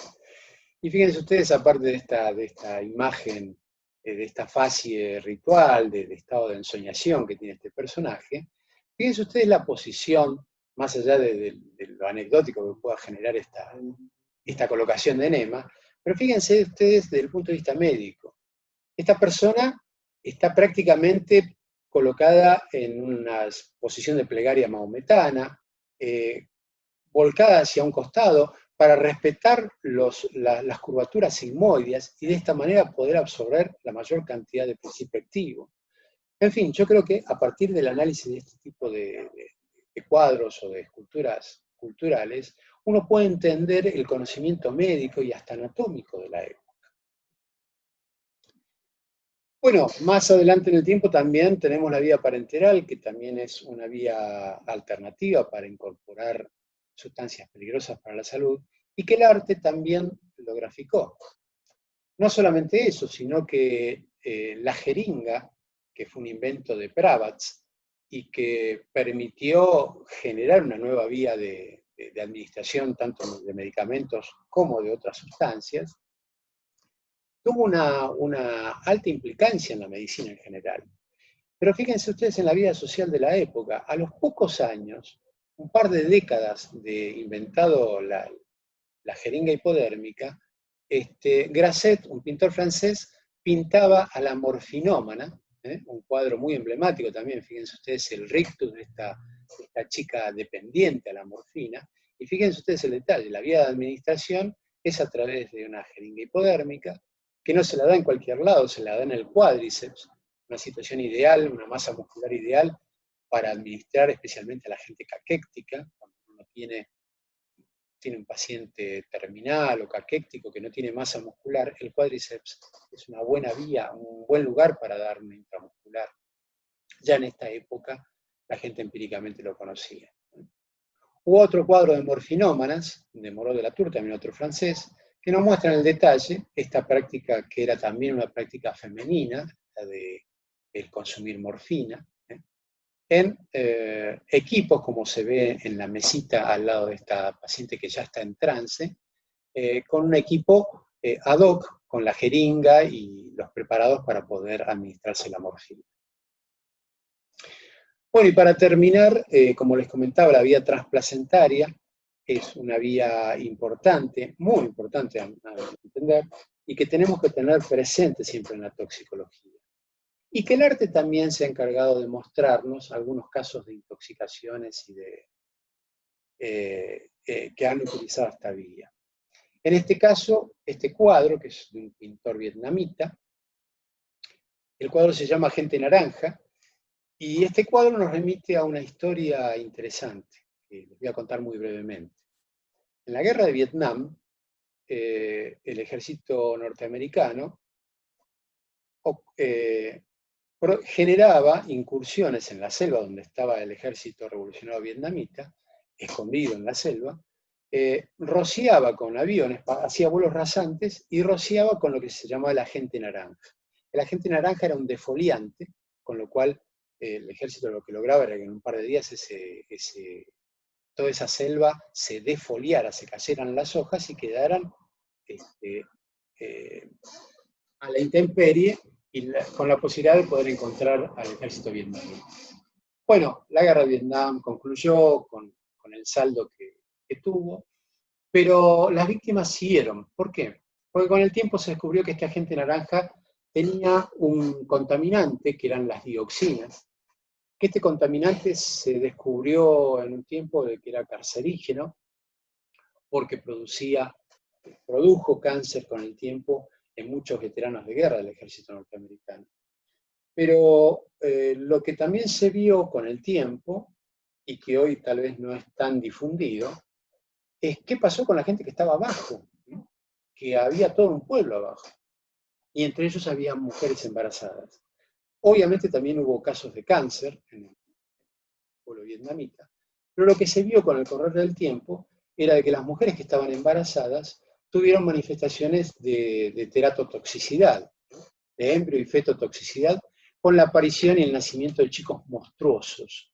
Y fíjense ustedes, aparte de esta imagen, de esta fase ritual, de estado de ensoñación que tiene este personaje, fíjense ustedes la posición, más allá de lo anecdótico que pueda generar esta colocación de enema, pero fíjense ustedes desde el punto de vista médico. Esta persona está prácticamente colocada en una posición de plegaria maometana, volcada hacia un costado, para respetar las curvaturas sigmoides y de esta manera poder absorber la mayor cantidad de principio activo. En fin, yo creo que a partir del análisis de este tipo de cuadros o de esculturas culturales, uno puede entender el conocimiento médico y hasta anatómico de la época. Bueno, más adelante en el tiempo también tenemos la vía parenteral, que también es una vía alternativa para incorporar sustancias peligrosas para la salud, y que el arte también lo graficó. No solamente eso, sino que la jeringa, que fue un invento de Pravax, y que permitió generar una nueva vía de administración tanto de medicamentos como de otras sustancias, tuvo una alta implicancia en la medicina en general. Pero fíjense ustedes en la vida social de la época, a los pocos años, un par de décadas de inventado la jeringa hipodérmica, Grasset, un pintor francés, pintaba a la morfinómana, un cuadro muy emblemático también, fíjense ustedes el rictus de esta chica dependiente a la morfina. Y fíjense ustedes el detalle, la vía de administración es a través de una jeringa hipodérmica, que no se la da en cualquier lado, se la da en el cuádriceps, una situación ideal, una masa muscular ideal para administrar especialmente a la gente caquéctica, cuando uno tiene un paciente terminal o caquéctico que no tiene masa muscular, el cuádriceps es una buena vía, un buen lugar para dar una intramuscular. Ya en esta época la gente empíricamente lo conocía. Hubo otro cuadro de morfinómanas, de Moreau de la Tour, también otro francés, que nos muestra en el detalle esta práctica que era también una práctica femenina, la de el consumir morfina, en equipos, como se ve en la mesita al lado de esta paciente que ya está en trance, con un equipo ad hoc, con la jeringa y los preparados para poder administrarse la morfina. Bueno, y para terminar, como les comentaba, la vía transplacentaria es una vía importante, muy importante a entender, y que tenemos que tener presente siempre en la toxicología. Y que el arte también se ha encargado de mostrarnos algunos casos de intoxicaciones y que han utilizado esta vía. En este caso, este cuadro, que es de un pintor vietnamita, el cuadro se llama Gente Naranja, y este cuadro nos remite a una historia interesante, que les voy a contar muy brevemente. En la guerra de Vietnam, el ejército norteamericano generaba incursiones en la selva donde estaba el ejército revolucionario vietnamita, escondido en la selva, rociaba con aviones, hacía vuelos rasantes y rociaba con lo que se llamaba el agente naranja. El agente naranja era un defoliante, con lo cual el ejército lo que lograba era que en un par de días toda esa selva se defoliara, se cayeran las hojas y quedaran a la intemperie y con la posibilidad de poder encontrar al ejército vietnamita. Bueno, la guerra de Vietnam concluyó con el saldo que tuvo, pero las víctimas siguieron. ¿Por qué? Porque con el tiempo se descubrió que este agente naranja tenía un contaminante, que eran las dioxinas, que este contaminante se descubrió en un tiempo de que era cancerígeno, porque produjo cáncer con el tiempo en muchos veteranos de guerra del ejército norteamericano. Pero lo que también se vio con el tiempo, y que hoy tal vez no es tan difundido, es qué pasó con la gente que estaba abajo, ¿no? Que había todo un pueblo abajo, y entre ellos había mujeres embarazadas. Obviamente también hubo casos de cáncer en el pueblo vietnamita, pero lo que se vio con el correr del tiempo era de que las mujeres que estaban embarazadas tuvieron manifestaciones de teratotoxicidad, ¿no? De embrio y fetotoxicidad, con la aparición y el nacimiento de chicos monstruosos,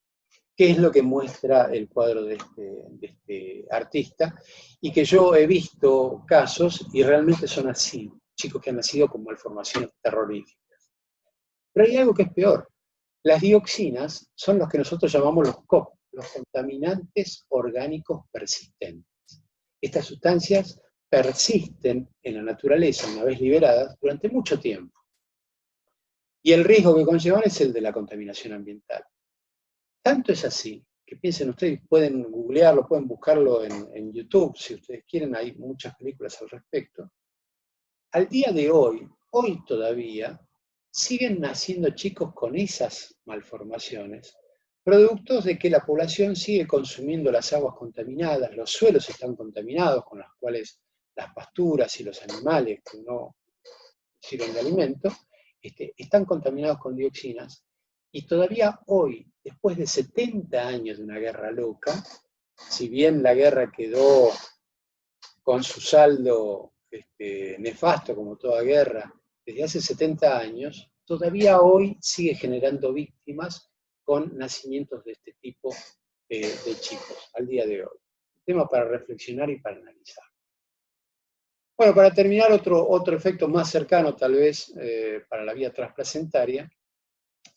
que es lo que muestra el cuadro de este artista, y que yo he visto casos y realmente son así, chicos que han nacido con malformaciones terroríficas. Pero hay algo que es peor. Las dioxinas son los que nosotros llamamos los COP, los contaminantes orgánicos persistentes. Estas sustancias persisten en la naturaleza, una vez liberadas, durante mucho tiempo. Y el riesgo que conllevan es el de la contaminación ambiental. Tanto es así, que piensen ustedes, pueden googlearlo, pueden buscarlo en YouTube, si ustedes quieren, hay muchas películas al respecto. Al día de hoy todavía, siguen naciendo chicos con esas malformaciones, productos de que la población sigue consumiendo las aguas contaminadas, los suelos están contaminados, con las cuales las pasturas y los animales que no sirven de alimento, están contaminados con dioxinas, y todavía hoy, después de 70 años de una guerra loca, si bien la guerra quedó con su saldo nefasto como toda guerra, desde hace 70 años, todavía hoy sigue generando víctimas con nacimientos de este tipo de chicos, al día de hoy. Tema para reflexionar y para analizar. Bueno, para terminar, otro efecto más cercano tal vez para la vía transplacentaria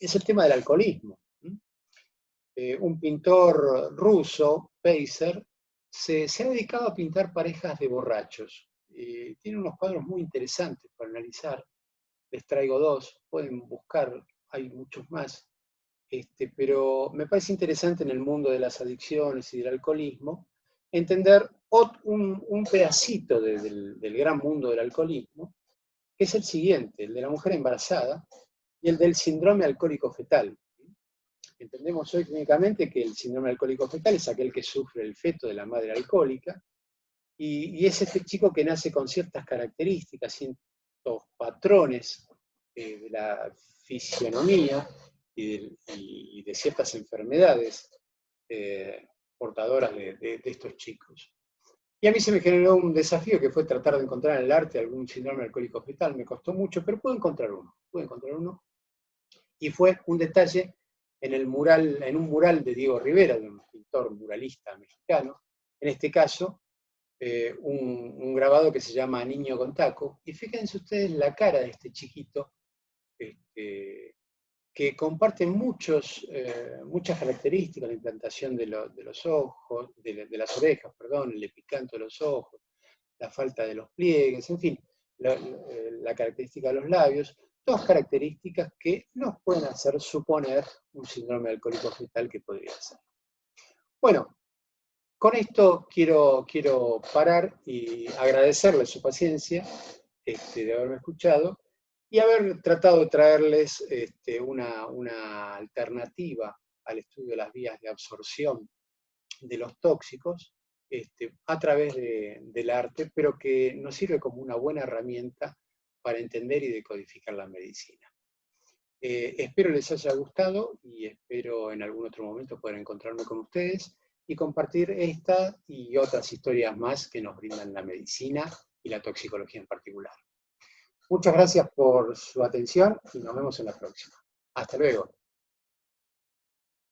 es el tema del alcoholismo. Un pintor ruso, Peiser, se ha dedicado a pintar parejas de borrachos. Tiene unos cuadros muy interesantes para analizar. Les traigo dos, pueden buscar, hay muchos más. pero me parece interesante en el mundo de las adicciones y del alcoholismo entender un pedacito del gran mundo del alcoholismo, que es el siguiente, el de la mujer embarazada y el del síndrome alcohólico fetal. Entendemos hoy clínicamente que el síndrome alcohólico fetal es aquel que sufre el feto de la madre alcohólica, y es este chico que nace con ciertas características, ciertos patrones de la fisionomía y de ciertas enfermedades portadoras de estos chicos. Y a mí se me generó un desafío que fue tratar de encontrar en el arte algún síndrome alcohólico fetal. Me costó mucho, pero pude encontrar uno. Y fue un detalle en un mural de Diego Rivera, de un pintor muralista mexicano, en este caso, un grabado que se llama Niño con Taco. Y fíjense ustedes la cara de este chiquito, que comparte muchas características, la implantación de los ojos, de las orejas, perdón, el epicanto de los ojos, la falta de los pliegues, en fin, la característica de los labios, todas características que nos pueden hacer suponer un síndrome alcohólico fetal que podría ser. Bueno, con esto quiero parar y agradecerle su paciencia de haberme escuchado y haber tratado de traerles una alternativa al estudio de las vías de absorción de los tóxicos a través del arte, pero que nos sirve como una buena herramienta para entender y decodificar la medicina. Espero les haya gustado y espero en algún otro momento poder encontrarme con ustedes y compartir esta y otras historias más que nos brindan la medicina y la toxicología en particular. Muchas gracias por su atención y nos vemos en la próxima. Hasta luego.